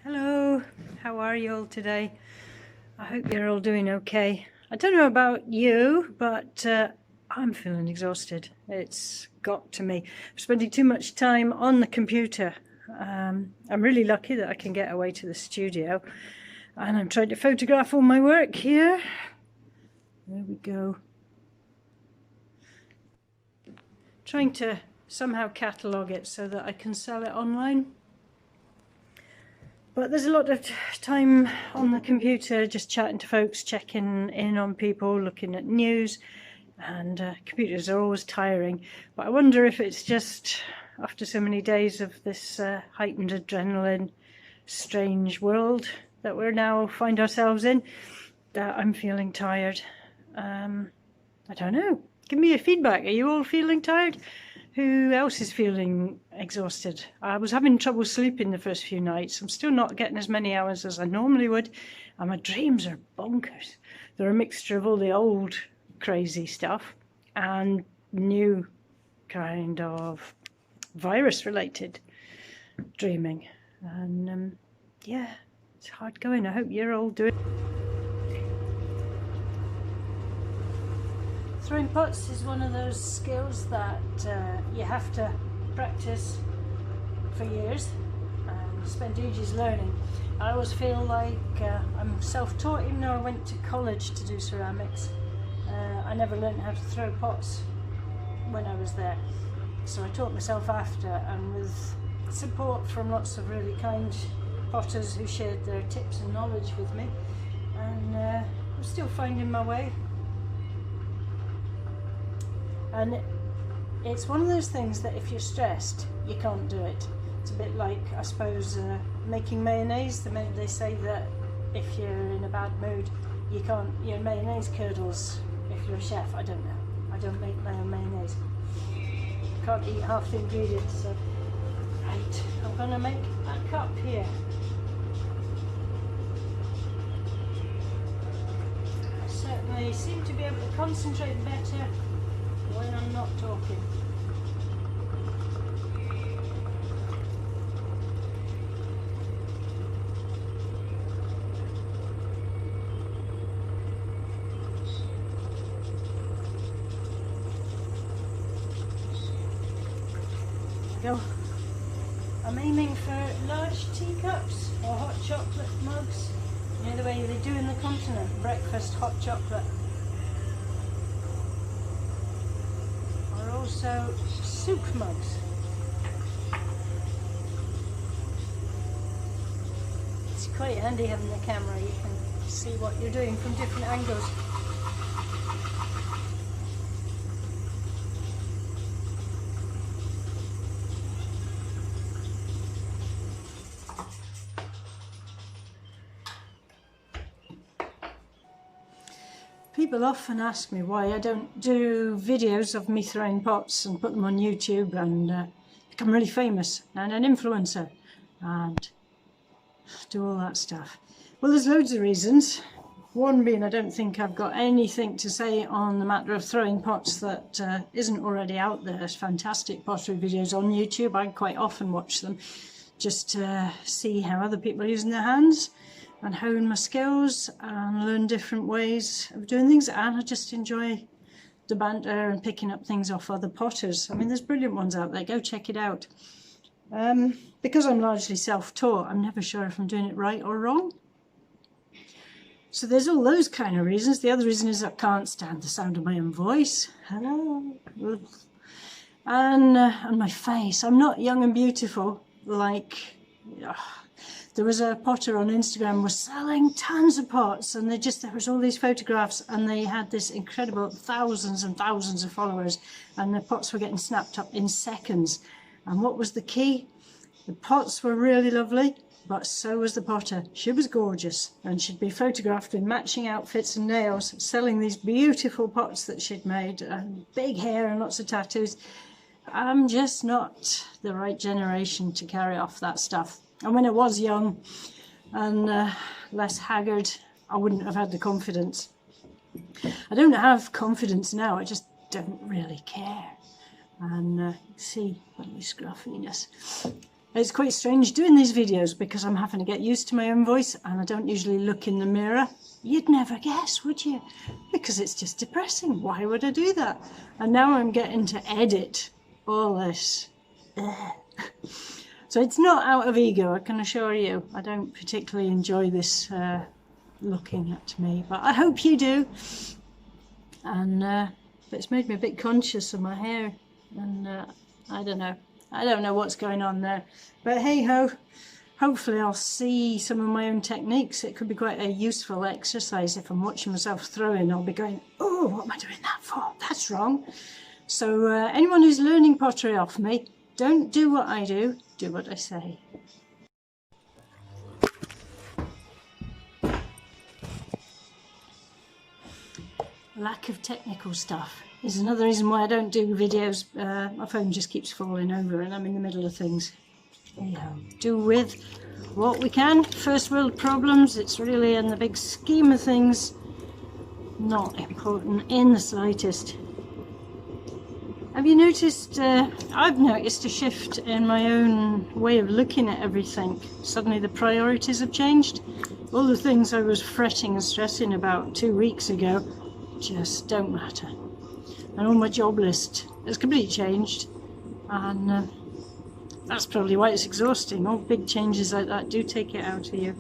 Hello, how are you all today? I hope you're all doing okay. I don't know about you, but I'm feeling exhausted. It's got to me. I'm spending too much time on the computer. I'm really lucky that I can get away to the studio, and I'm trying to photograph all my work here. There we go. Trying to somehow catalogue it so that I can sell it online. But there's a lot of time on the computer just chatting to folks, checking in on people, looking at news, and computers are always tiring. But I wonder if it's just after so many days of this heightened adrenaline, strange world that we're now find ourselves in, that I'm feeling tired. I don't know. Give me your feedback. Are you all feeling tired? Who else is feeling exhausted? I was having trouble sleeping the first few nights. I'm still not getting as many hours as I normally would, and my dreams are bonkers. They're a mixture of all the old crazy stuff and new kind of virus-related dreaming. And yeah, it's hard going. I hope you're all doing. Throwing pots is one of those skills that you have to practice for years and spend ages learning. I always feel like I'm self-taught, even though I went to college to do ceramics. I never learned how to throw pots when I was there, so I taught myself after, and with support from lots of really kind potters who shared their tips and knowledge with me, and I'm still finding my way. And it's one of those things that if you're stressed, you can't do it. It's a bit like, I suppose, making mayonnaise. They say that if you're in a bad mood, you can't, your mayonnaise curdles if you're a chef. I don't know. I don't make my own mayonnaise. Can't eat half the ingredients, so. Right, I'm gonna make a cup here. I certainly seem to be able to concentrate better when I'm not talking. There we go. I'm aiming for large teacups or hot chocolate mugs. You know the way they do in the continent, breakfast hot chocolate. Also soup mugs. It's quite handy having the camera, you can see what you're doing from different angles. People often ask me why I don't do videos of me throwing pots and put them on YouTube and become really famous and an influencer and do all that stuff. Well, there's loads of reasons. One being I don't think I've got anything to say on the matter of throwing pots that isn't already out there. There's fantastic pottery videos on YouTube. I quite often watch them just to see how other people are using their hands and hone my skills and learn different ways of doing things, and I just enjoy the banter and picking up things off other potters. I mean, there's brilliant ones out there, go check it out. Because I'm largely self-taught, I'm never sure if I'm doing it right or wrong. So there's all those kind of reasons. The other reason is I can't stand the sound of my own voice. Hello. And my face. I'm not young and beautiful like... There was a potter on Instagram was selling tons of pots, and there was all these photographs, and they had this incredible thousands and thousands of followers, and the pots were getting snapped up in seconds. And what was the key? The pots were really lovely, but so was the potter. She was gorgeous, and she'd be photographed in matching outfits and nails, selling these beautiful pots that she'd made, and big hair and lots of tattoos. I'm just not the right generation to carry off that stuff. And when I was young and less haggard, I wouldn't have had the confidence. I don't have confidence now, I just don't really care. And see, my scruffiness. It's quite strange doing these videos because I'm having to get used to my own voice and I don't usually look in the mirror. You'd never guess, would you? Because it's just depressing. Why would I do that? And now I'm getting to edit all this. So it's not out of ego, I can assure you. I don't particularly enjoy this looking at me, but I hope you do. And it's made me a bit conscious of my hair, and I don't know what's going on there, but hey ho, hopefully I'll see some of my own techniques. It could be quite a useful exercise. If I'm watching myself throwing, I'll be going, oh, what am I doing that for? That's wrong. So anyone who's learning pottery off me, don't do what I do, do what I say. Lack of technical stuff is another reason why I don't do videos. My phone just keeps falling over and I'm in the middle of things. Anyhow, do with what we can. First world problems, it's really, in the big scheme of things, not important in the slightest. Have you noticed, I've noticed a shift in my own way of looking at everything. Suddenly the priorities have changed. All the things I was fretting and stressing about 2 weeks ago just don't matter, and on my job list has completely changed, and that's probably why it's exhausting. All big changes like that do take it out of you.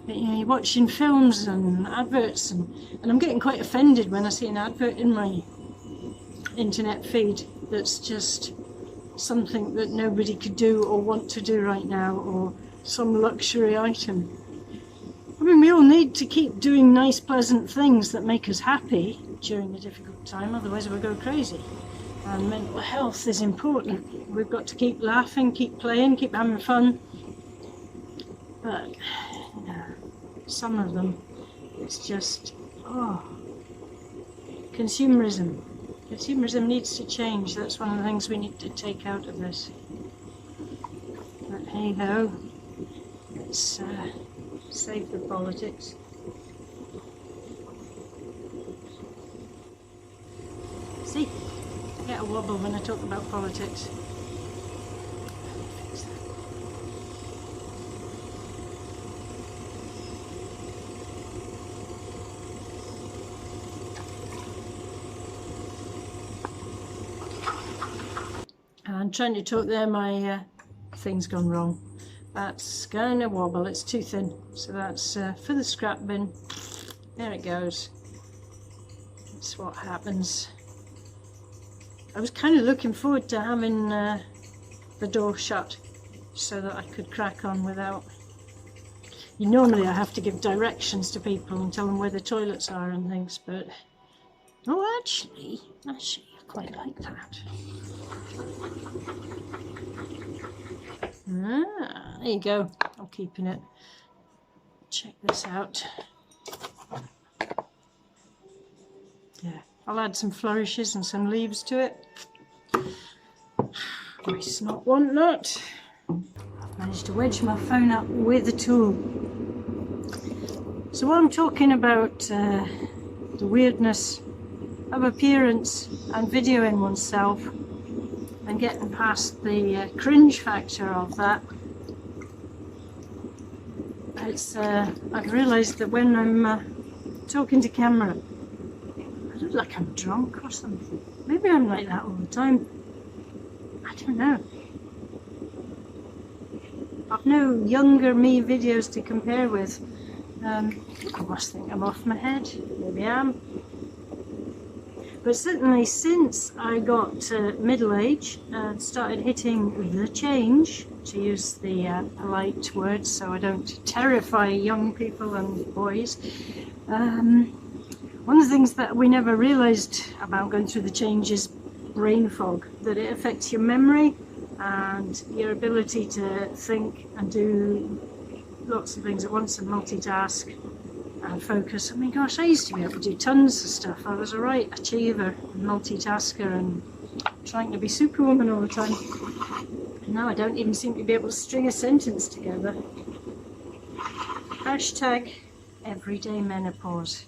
But, you know, you're watching films and adverts, and I'm getting quite offended when I see an advert in my internet feed that's just something that nobody could do or want to do right now, or some luxury item. I mean, we all need to keep doing nice, pleasant things that make us happy during a difficult time, otherwise we'll go crazy. And mental health is important. We've got to keep laughing, keep playing, keep having fun. But, you know, some of them, it's just, consumerism. Consumerism needs to change. That's one of the things we need to take out of this. But hey ho, let's save the politics. See, I get a wobble when I talk about politics. I'm trying to talk there, my thing's gone wrong. That's gonna wobble, it's too thin. So that's for the scrap bin. There it goes. That's what happens. I was kind of looking forward to having the door shut so that I could crack on without... Normally I have to give directions to people and tell them where the toilets are and things, but... Oh, actually, I quite like that. Ah, there you go. I'm keeping it. Check this out. Yeah, I'll add some flourishes and some leaves to it. Nice, not want not. I've managed to wedge my phone up with a tool. So while I'm talking about the weirdness of appearance and videoing oneself, and getting past the cringe factor of that, it's I've realised that when I'm talking to camera, I look like I'm drunk or something. Maybe I'm like that all the time. I don't know. I've no younger me videos to compare with. I must think I'm off my head. Maybe I am. But certainly since I got middle age and started hitting the change, to use the polite words so I don't terrify young people and boys, one of the things that we never realised about going through the change is brain fog, that it affects your memory and your ability to think and do lots of things at once and multitask and focus. I mean, gosh, I used to be able to do tons of stuff. I was a right achiever, multitasker, and trying to be superwoman all the time. And now I don't even seem to be able to string a sentence together. Hashtag everyday menopause.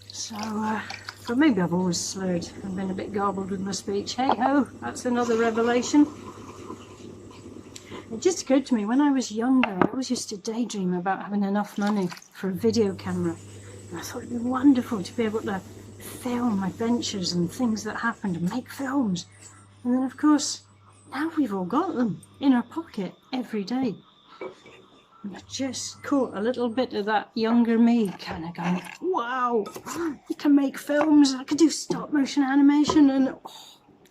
So, but maybe I've always slurred and been a bit garbled with my speech. Hey ho, that's another revelation. It just occurred to me, when I was younger, I always used to daydream about having enough money for a video camera. And I thought it'd be wonderful to be able to film adventures and things that happened and make films. And then of course, now we've all got them in our pocket every day. And I just caught a little bit of that younger me kind of going, wow, you can make films, I could do stop motion animation. And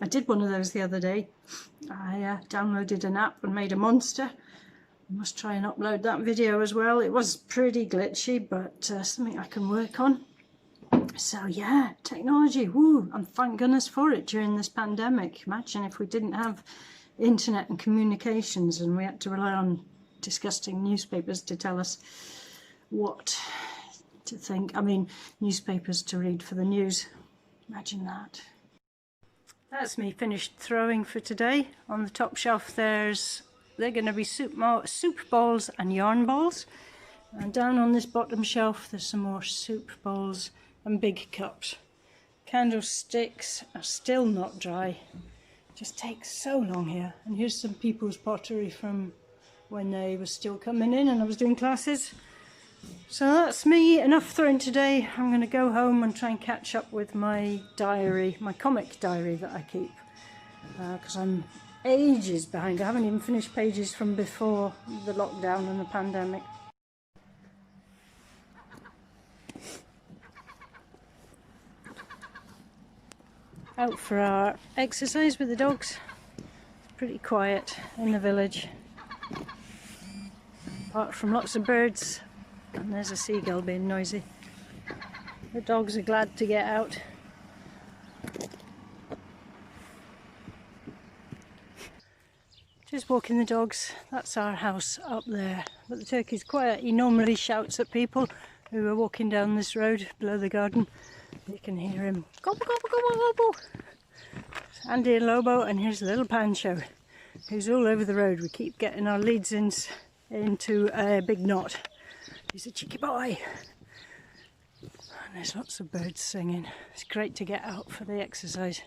I did one of those the other day. I downloaded an app and made a monster. I must try and upload that video as well. It was pretty glitchy, but something I can work on. So yeah, technology, woo, and thank goodness for it during this pandemic. Imagine if we didn't have internet and communications and we had to rely on disgusting newspapers to tell us what to think. I mean, newspapers to read for the news. Imagine that. That's me finished throwing for today. On the top shelf they're going to be soup balls and yarn balls. And down on this bottom shelf there's some more soup bowls and big cups. Candlesticks are still not dry. It just takes so long here. And here's some people's pottery from when they were still coming in and I was doing classes. So that's me, enough throwing today. I'm going to go home and try and catch up with my diary, my comic diary that I keep. Because I'm ages behind. I haven't even finished pages from before the lockdown and the pandemic. Out for our exercise with the dogs. It's pretty quiet in the village. Apart from lots of birds, and there's a seagull being noisy. The dogs are glad to get out. Just walking the dogs. That's our house up there. But the turkey's quiet. He normally shouts at people who are walking down this road below the garden. You can hear him gobble gobble gobble gobble. It's Andy and Lobo, and here's little Pancho, who's all over the road. We keep getting our leads into a big knot. He's a cheeky boy. And there's lots of birds singing. It's great to get out for the exercise.